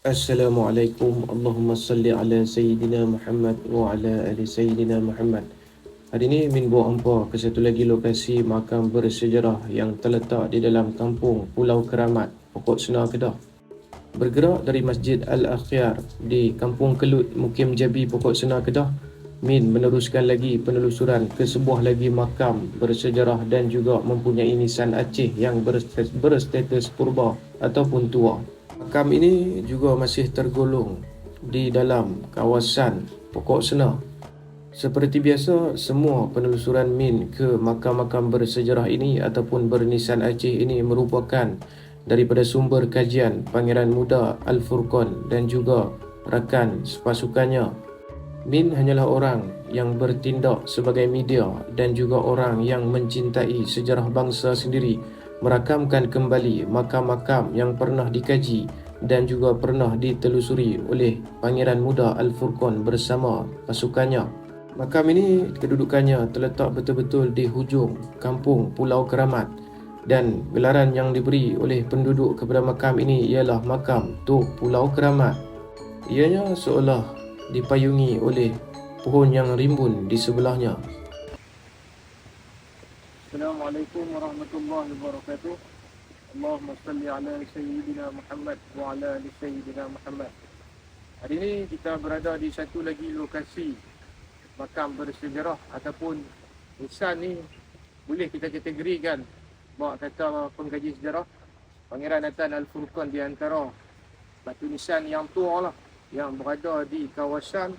Assalamualaikum. Allahumma salli ala Sayyidina Muhammad wa ala ali Sayyidina Muhammad. Hari ini Min bawa hampa ke satu lagi lokasi makam bersejarah yang terletak di dalam kampung Pulau Keramat, Pokok Senar, Kedah. Bergerak dari Masjid Al-Akhyar di Kampung Kelut, Mukim Jabi, Pokok Senar, Kedah, Min meneruskan lagi penelusuran ke sebuah lagi makam bersejarah dan juga mempunyai nisan Aceh yang berstatus purba ataupun tua. Makam ini juga masih tergolong di dalam kawasan Pokok Senar. Seperti biasa, semua penelusuran Min ke makam-makam bersejarah ini ataupun bernisan Aceh ini merupakan daripada sumber kajian Pangeran Muda Al-Furqan dan juga rakan sepasukannya. Min hanyalah orang yang bertindak sebagai media dan juga orang yang mencintai sejarah bangsa sendiri, merakamkan kembali makam-makam yang pernah dikaji dan juga pernah ditelusuri oleh Pangeran Muda Al-Furqan bersama pasukannya. Makam ini kedudukannya terletak betul-betul di hujung kampung Pulau Keramat dan gelaran yang diberi oleh penduduk kepada makam ini ialah Makam Tok Pulau Keramat. Ianya seolah dipayungi oleh pohon yang rimbun di sebelahnya. Assalamualaikum warahmatullahi wabarakatuh. Allahumma salli ala Sayyidina Muhammad wa ala ali Sayyidina Muhammad. Hari ini kita berada di satu lagi lokasi makam bersejarah ataupun nisan ni boleh kita kategorikan bahawa kata pengkaji sejarah Pangeran Nathan Al-Furqan di antara batu nisan yang tua lah yang berada di kawasan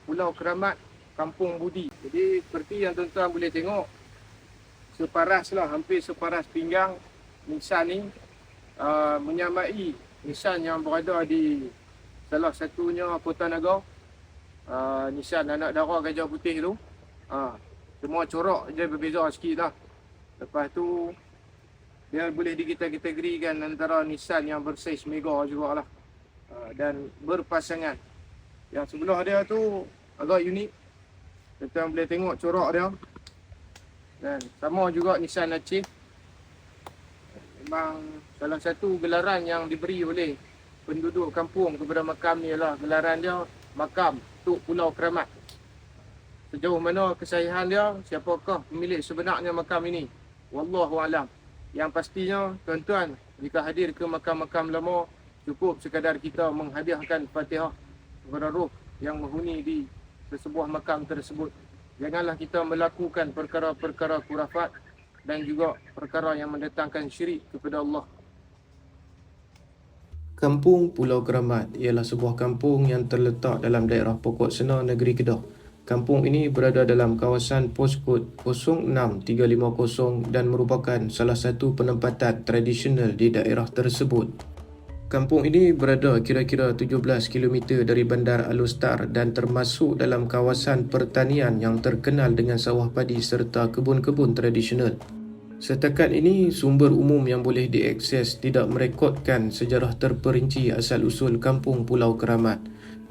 Pulau Keramat, Kampung Budi. Jadi seperti yang tuan-tuan boleh tengok, separas lah, hampir separas pinggang nisan ni menyamai nisan yang berada di salah satunya Kota Naga, nisan anak dara Gajah Putih tu. Semua corak je berbeza sikit lah. Lepas tu dia boleh dikategorikan antara nisan yang bersaiz mega jugalah, dan berpasangan. Yang sebelah dia tu agak unik, tuan-tuan boleh tengok corak dia. Dan sama juga nisan Aceh. Memang salah satu gelaran yang diberi oleh penduduk kampung kepada makam ni ialah gelaran dia Makam Tok Pulau Keramat. Sejauh mana kesahihan dia, siapakah pemilik sebenarnya makam ini, wallahu alam. Yang pastinya tuan-tuan, jika hadir ke makam-makam lama, cukup sekadar kita menghadiahkan Fatihah kepada roh yang menghuni di sesebuah makam tersebut. Janganlah kita melakukan perkara-perkara khurafat dan juga perkara yang mendatangkan syirik kepada Allah. Kampung Pulau Keramat ialah sebuah kampung yang terletak dalam daerah Pokok Senar, negeri Kedah. Kampung ini berada dalam kawasan poskod 06350 dan merupakan salah satu penempatan tradisional di daerah tersebut. Kampung ini berada kira-kira 17 km dari Bandar Alor dan termasuk dalam kawasan pertanian yang terkenal dengan sawah padi serta kebun-kebun tradisional. Setakat ini, sumber umum yang boleh diakses tidak merekodkan sejarah terperinci asal-usul kampung Pulau Keramat.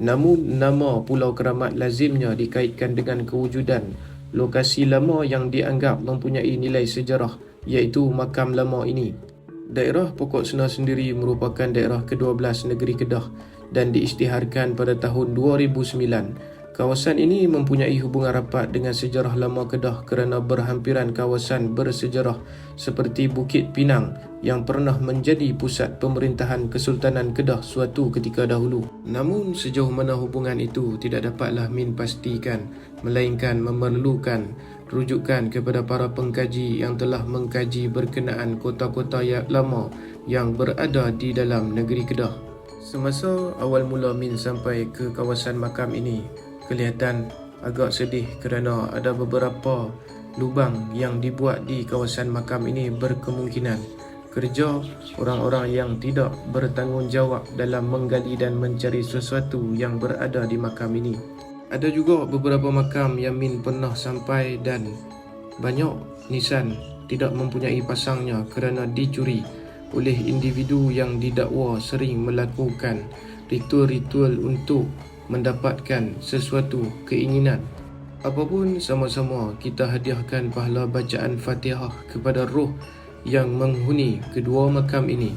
Namun, nama Pulau Keramat lazimnya dikaitkan dengan kewujudan lokasi lama yang dianggap mempunyai nilai sejarah, iaitu makam lama ini. Daerah Pokok Senar sendiri merupakan daerah ke-12 negeri Kedah dan diisytiharkan pada tahun 2009. Kawasan ini mempunyai hubungan rapat dengan sejarah lama Kedah kerana berhampiran kawasan bersejarah seperti Bukit Pinang yang pernah menjadi pusat pemerintahan Kesultanan Kedah suatu ketika dahulu. Namun sejauh mana hubungan itu tidak dapatlah Min pastikan, melainkan memerlukan rujukan kepada para pengkaji yang telah mengkaji berkenaan kota-kota yang lama yang berada di dalam negeri Kedah. Semasa awal mula Min sampai ke kawasan makam ini, kelihatan agak sedih kerana ada beberapa lubang yang dibuat di kawasan makam ini berkemungkinan kerja orang-orang yang tidak bertanggungjawab dalam menggali dan mencari sesuatu yang berada di makam ini. Ada juga beberapa makam yang Min pernah sampai dan banyak nisan tidak mempunyai pasangnya kerana dicuri oleh individu yang didakwa sering melakukan ritual-ritual untuk mendapatkan sesuatu keinginan. Apapun, sama-sama kita hadiahkan pahala bacaan Fatihah kepada roh yang menghuni kedua makam ini.